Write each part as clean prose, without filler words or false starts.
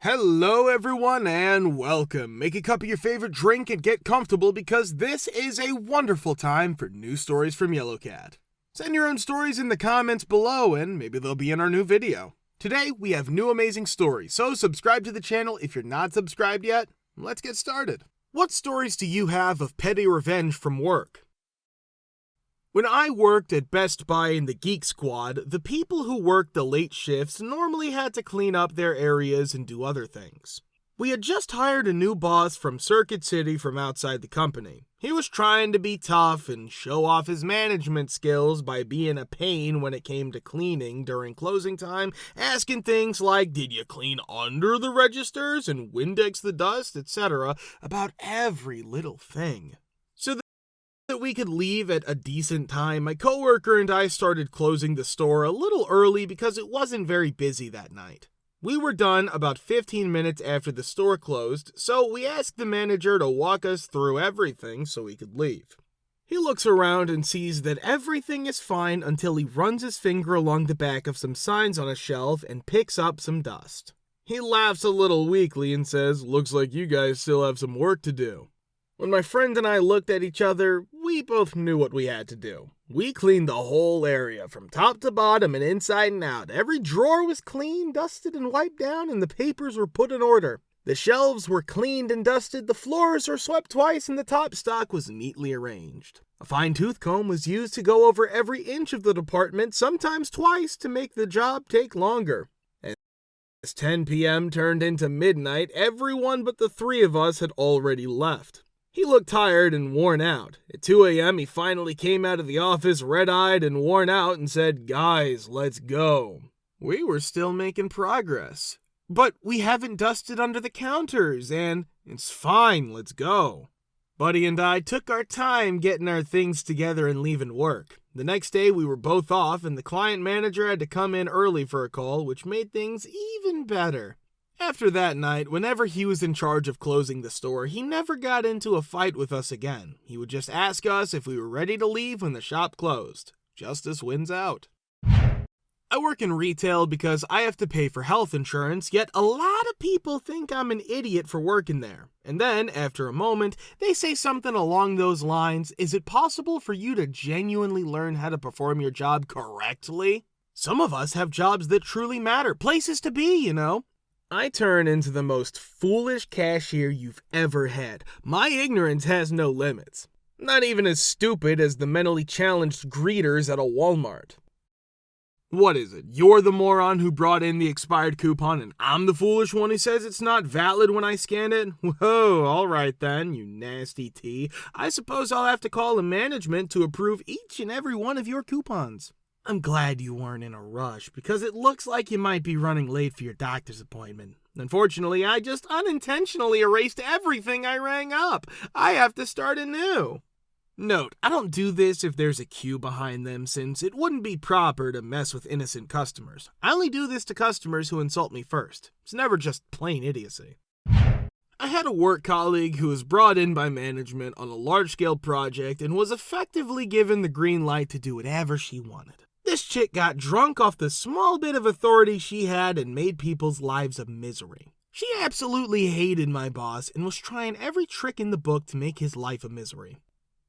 Hello everyone and welcome. Make a cup of your favorite drink and get comfortable because this is a wonderful time for new stories from Yellow Cat. Send your own stories in the comments below and maybe they'll be in our new video. Today we have new amazing stories, so subscribe to the channel if you're not subscribed yet. Let's get started. What stories do you have of petty revenge from work? When I worked at Best Buy in the Geek Squad, the people who worked the late shifts normally had to clean up their areas and do other things. We had just hired a new boss from Circuit City from outside the company. He was trying to be tough and show off his management skills by being a pain when it came to cleaning during closing time, asking things like, did you clean under the registers and Windex the dust, etc., about every little thing. So that we could leave at a decent time, my coworker and I started closing the store a little early because it wasn't very busy that night. We were done about 15 minutes after the store closed, so we asked the manager to walk us through everything so we could leave. He looks around and sees that everything is fine until he runs his finger along the back of some signs on a shelf and picks up some dust. He laughs a little weakly and says, "Looks like you guys still have some work to do." When my friend and I looked at each other, we both knew what we had to do. We cleaned the whole area, from top to bottom and inside and out. Every drawer was clean, dusted, and wiped down, and the papers were put in order. The shelves were cleaned and dusted, the floors were swept twice, and the top stock was neatly arranged. A fine-tooth comb was used to go over every inch of the department, sometimes twice, to make the job take longer. As 10 p.m. turned into midnight, everyone but the three of us had already left. He looked tired and worn out. At 2 a.m., he finally came out of the office red-eyed and worn out and said, "Guys, let's go." We were still making progress. "But we haven't dusted under the counters, and it's fine, let's go." Buddy and I took our time getting our things together and leaving work. The next day, we were both off, and the client manager had to come in early for a call, which made things even better. After that night, whenever he was in charge of closing the store, he never got into a fight with us again. He would just ask us if we were ready to leave when the shop closed. Justice wins out. I work in retail because I have to pay for health insurance, yet a lot of people think I'm an idiot for working there. And then, after a moment, they say something along those lines, "Is it possible for you to genuinely learn how to perform your job correctly?" Some of us have jobs that truly matter, places to be, you know. I turn into the most foolish cashier you've ever had. My ignorance has no limits. Not even as stupid as the mentally challenged greeters at a Walmart. What is it? You're the moron who brought in the expired coupon and I'm the foolish one who says it's not valid when I scan it? Whoa, alright then, you nasty T. I suppose I'll have to call the management to approve each and every one of your coupons. I'm glad you weren't in a rush, because it looks like you might be running late for your doctor's appointment. Unfortunately, I just unintentionally erased everything I rang up. I have to start anew. Note, I don't do this if there's a queue behind them, since it wouldn't be proper to mess with innocent customers. I only do this to customers who insult me first. It's never just plain idiocy. I had a work colleague who was brought in by management on a large-scale project and was effectively given the green light to do whatever she wanted. This chick got drunk off the small bit of authority she had and made people's lives a misery. She absolutely hated my boss and was trying every trick in the book to make his life a misery.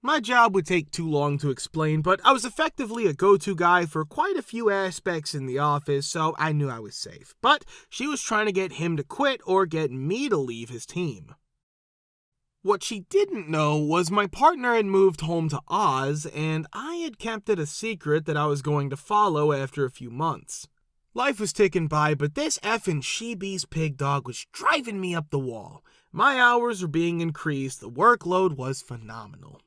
My job would take too long to explain, but I was effectively a go-to guy for quite a few aspects in the office, so I knew I was safe. But she was trying to get him to quit or get me to leave his team. What she didn't know was my partner had moved home to Oz, and I had kept it a secret that I was going to follow after a few months. Life was ticking by, but this effing she-beast pig dog was driving me up the wall. My hours were being increased, the workload was phenomenal.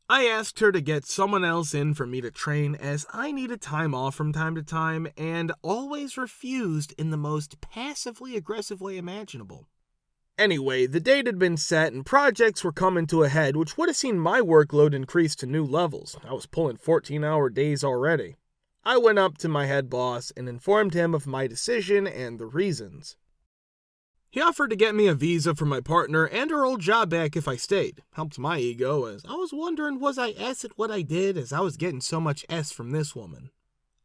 I asked her to get someone else in for me to train, as I needed time off from time to time, and always refused in the most passively aggressive way imaginable. Anyway, the date had been set and projects were coming to a head, which would have seen my workload increase to new levels. I was pulling 14-hour days already. I went up to my head boss and informed him of my decision and the reasons. He offered to get me a visa for my partner and her old job back if I stayed. Helped my ego, as I was wondering was I S at what I did, as I was getting so much S from this woman.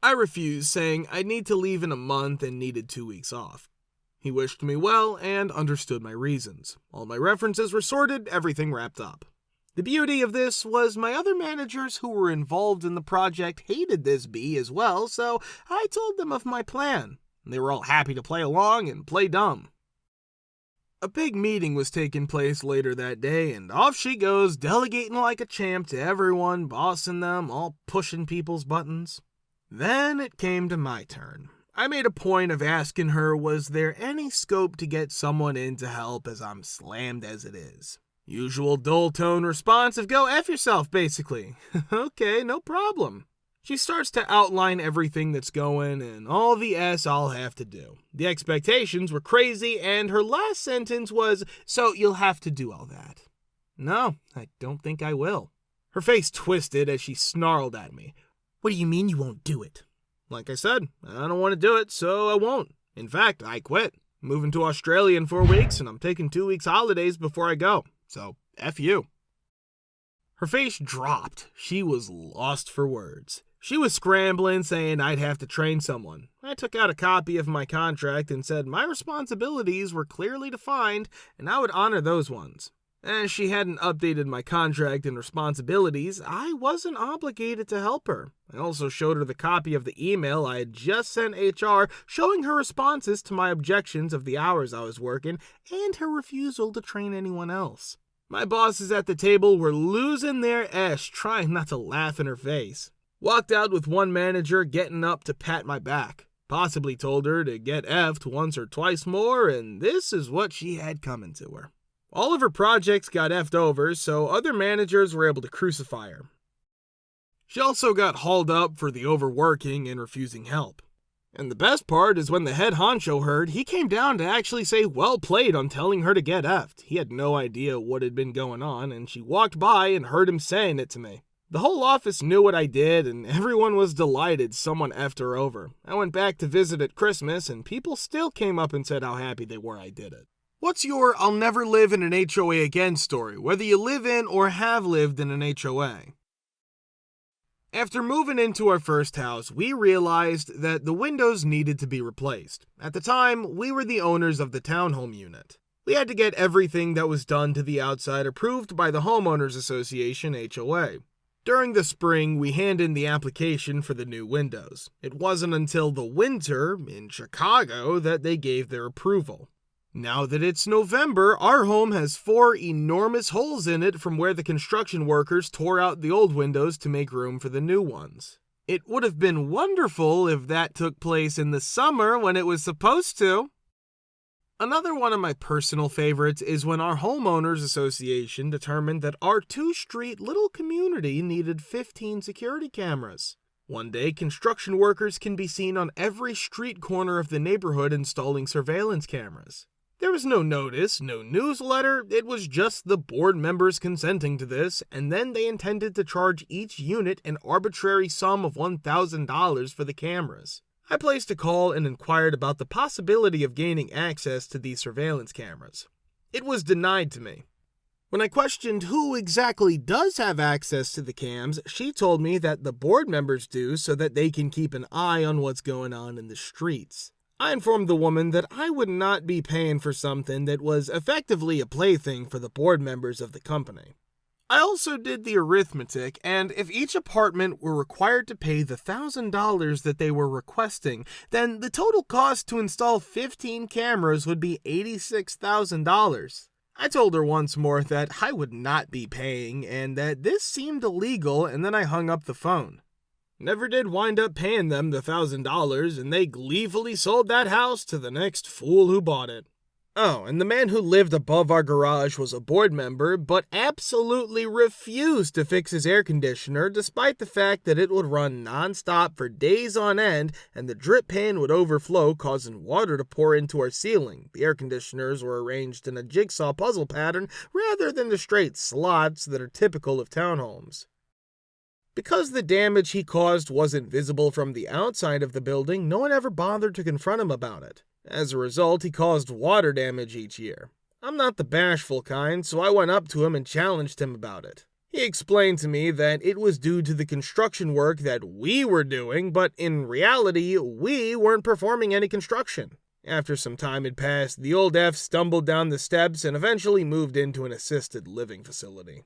I refused, saying I'd need to leave in a month and needed 2 weeks off. He wished me well and understood my reasons. All my references were sorted, everything wrapped up. The beauty of this was my other managers who were involved in the project hated this bee as well, so I told them of my plan. They were all happy to play along and play dumb. A big meeting was taking place later that day, and off she goes, delegating like a champ to everyone, bossing them, all pushing people's buttons. Then it came to my turn. I made a point of asking her, was there any scope to get someone in to help as I'm slammed as it is? Usual dull tone response of go F yourself, basically. Okay, no problem. She starts to outline everything that's going and all the S I'll have to do. The expectations were crazy, and her last sentence was, so you'll have to do all that. No, I don't think I will. Her face twisted as she snarled at me. What do you mean you won't do it? Like I said, I don't want to do it, so I won't. In fact, I quit. I'm moving to Australia in 4 weeks, and I'm taking 2 weeks holidays before I go. So, F you. Her face dropped. She was lost for words. She was scrambling, saying I'd have to train someone. I took out a copy of my contract and said my responsibilities were clearly defined, and I would honor those ones. As she hadn't updated my contract and responsibilities, I wasn't obligated to help her. I also showed her the copy of the email I had just sent HR showing her responses to my objections of the hours I was working and her refusal to train anyone else. My bosses at the table were losing their S, trying not to laugh in her face. Walked out with one manager getting up to pat my back. Possibly told her to get F'd once or twice more, and this is what she had coming to her. All of her projects got F'd over, so other managers were able to crucify her. She also got hauled up for the overworking and refusing help. And the best part is when the head honcho heard, he came down to actually say well played on telling her to get F'd. He had no idea what had been going on, and she walked by and heard him saying it to me. The whole office knew what I did, and everyone was delighted someone F'd her over. I went back to visit at Christmas, and people still came up and said how happy they were I did it. What's your I'll never live in an HOA again story, whether you live in or have lived in an HOA? After moving into our first house, we realized that the windows needed to be replaced. At the time, we were the owners of the townhome unit. We had to get everything that was done to the outside approved by the Homeowners Association HOA. During the spring, we handed in the application for the new windows. It wasn't until the winter, in Chicago, that they gave their approval. Now that it's November, our home has 4 enormous holes in it from where the construction workers tore out the old windows to make room for the new ones. It would have been wonderful if that took place in the summer when it was supposed to. Another one of my personal favorites is when our homeowners association determined that our 2-street little community needed 15 security cameras. One day, construction workers can be seen on every street corner of the neighborhood installing surveillance cameras. There was no notice, no newsletter, it was just the board members consenting to this, and then they intended to charge each unit an arbitrary sum of $1,000 for the cameras. I placed a call and inquired about the possibility of gaining access to these surveillance cameras. It was denied to me. When I questioned who exactly does have access to the cams, she told me that the board members do so that they can keep an eye on what's going on in the streets. I informed the woman that I would not be paying for something that was effectively a plaything for the board members of the company. I also did the arithmetic, and if each apartment were required to pay the $1,000 that they were requesting, then the total cost to install 15 cameras would be $86,000. I told her once more that I would not be paying, and that this seemed illegal, and then I hung up the phone. Never did wind up paying them the $1,000, and they gleefully sold that house to the next fool who bought it. Oh, and the man who lived above our garage was a board member, but absolutely refused to fix his air conditioner despite the fact that it would run non-stop for days on end and the drip pan would overflow, causing water to pour into our ceiling. The air conditioners were arranged in a jigsaw puzzle pattern rather than the straight slots that are typical of townhomes. Because the damage he caused wasn't visible from the outside of the building, no one ever bothered to confront him about it. As a result, he caused water damage each year. I'm not the bashful kind, so I went up to him and challenged him about it. He explained to me that it was due to the construction work that we were doing, but in reality, we weren't performing any construction. After some time had passed, the old F stumbled down the steps and eventually moved into an assisted living facility.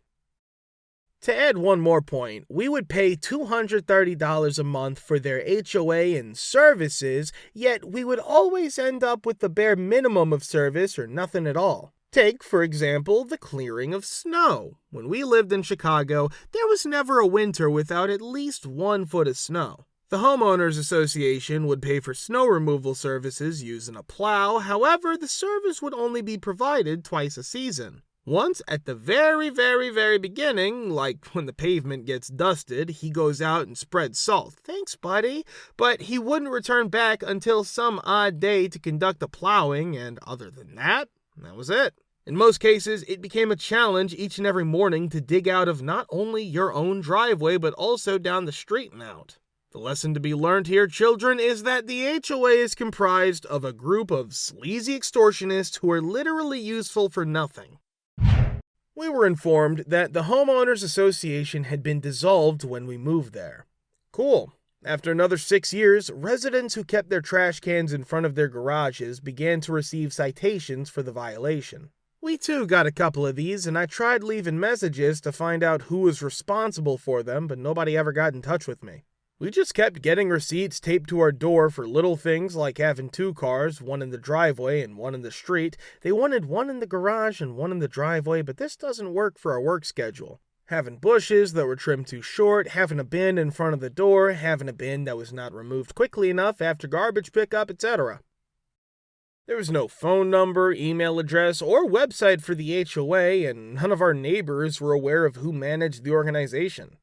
To add one more point, we would pay $230 a month for their HOA and services, yet we would always end up with the bare minimum of service or nothing at all. Take, for example, the clearing of snow. When we lived in Chicago, there was never a winter without at least 1 foot of snow. The homeowners association would pay for snow removal services using a plow, however, the service would only be provided twice a season. Once at the very beginning, like when the pavement gets dusted, he goes out and spreads salt. Thanks, buddy. But he wouldn't return back until some odd day to conduct the plowing, and other than that was it. In most cases, it became a challenge each and every morning to dig out of not only your own driveway, but also down the street and out. The lesson to be learned here, children, is that the HOA is comprised of a group of sleazy extortionists who are literally useful for nothing. We were informed that the homeowners association had been dissolved when we moved there. Cool. After another 6 years, residents who kept their trash cans in front of their garages began to receive citations for the violation. We too got a couple of these, and I tried leaving messages to find out who was responsible for them, but nobody ever got in touch with me. We just kept getting receipts taped to our door for little things like having 2 cars, one in the driveway and one in the street. They wanted one in the garage and one in the driveway, but this doesn't work for our work schedule. Having bushes that were trimmed too short, having a bin in front of the door, having a bin that was not removed quickly enough after garbage pickup, etc. There was no phone number, email address, or website for the HOA, and none of our neighbors were aware of who managed the organization.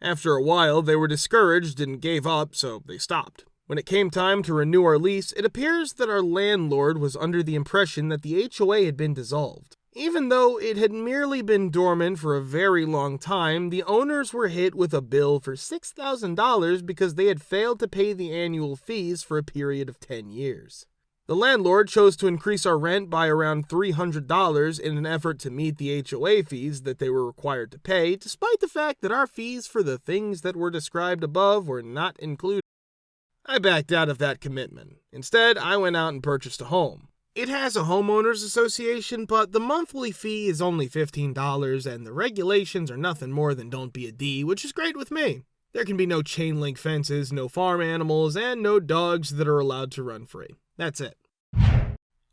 After a while, they were discouraged and gave up, so they stopped. When it came time to renew our lease, it appears that our landlord was under the impression that the HOA had been dissolved. Even though it had merely been dormant for a very long time, the owners were hit with a bill for $6,000 because they had failed to pay the annual fees for a period of 10 years. The landlord chose to increase our rent by around $300 in an effort to meet the HOA fees that they were required to pay, despite the fact that our fees for the things that were described above were not included. I backed out of that commitment. Instead, I went out and purchased a home. It has a homeowners association, but the monthly fee is only $15, and the regulations are nothing more than don't be a D, which is great with me. There can be no chain link fences, no farm animals, and no dogs that are allowed to run free. That's it.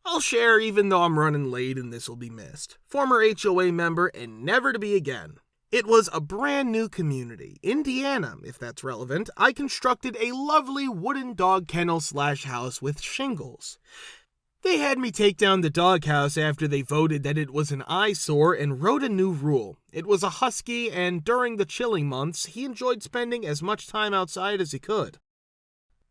I'll share even though I'm running late and this will be missed. Former HOA member and never to be again. It was a brand new community. Indiana, if that's relevant. I constructed a lovely wooden dog kennel / house with shingles. They had me take down the doghouse after they voted that it was an eyesore and wrote a new rule. It was a husky, and during the chilling months, he enjoyed spending as much time outside as he could.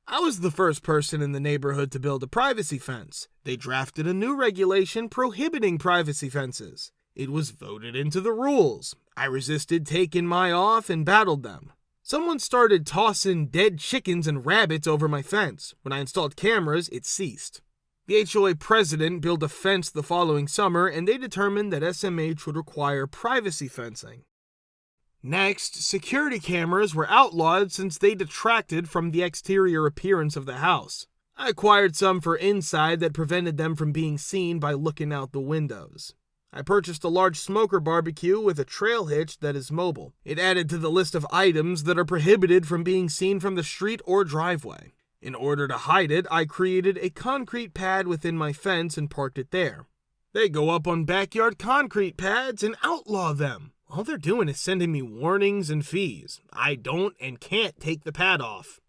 I was the first person in the neighborhood to build a privacy fence. They drafted a new regulation prohibiting privacy fences. It was voted into the rules. I resisted taking my off and battled them. Someone started tossing dead chickens and rabbits over my fence. When I installed cameras, it ceased. The HOA president built a fence the following summer, and they determined that SMH would require privacy fencing. Next, security cameras were outlawed since they detracted from the exterior appearance of the house. I acquired some for inside that prevented them from being seen by looking out the windows. I purchased a large smoker barbecue with a trail hitch that is mobile. It added to the list of items that are prohibited from being seen from the street or driveway. In order to hide it, I created a concrete pad within my fence and parked it there. They go up on backyard concrete pads and outlaw them. All they're doing is sending me warnings and fees. I don't and can't take the pad off.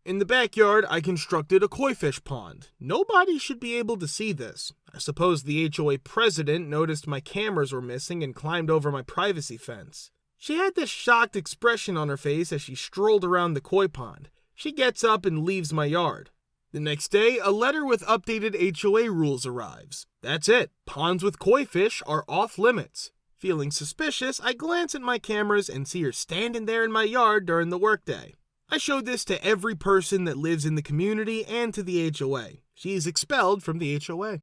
In the backyard, I constructed a koi fish pond. Nobody should be able to see this. I suppose the HOA president noticed my cameras were missing and climbed over my privacy fence. She had this shocked expression on her face as she strolled around the koi pond. She gets up and leaves my yard. The next day, a letter with updated HOA rules arrives. That's it. Ponds with koi fish are off limits. Feeling suspicious, I glance at my cameras and see her standing there in my yard during the workday. I showed this to every person that lives in the community and to the HOA. She is expelled from the HOA.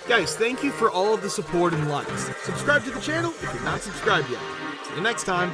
Guys, thank you for all of the support and likes. Subscribe to the channel if you're not subscribed yet. See you next time.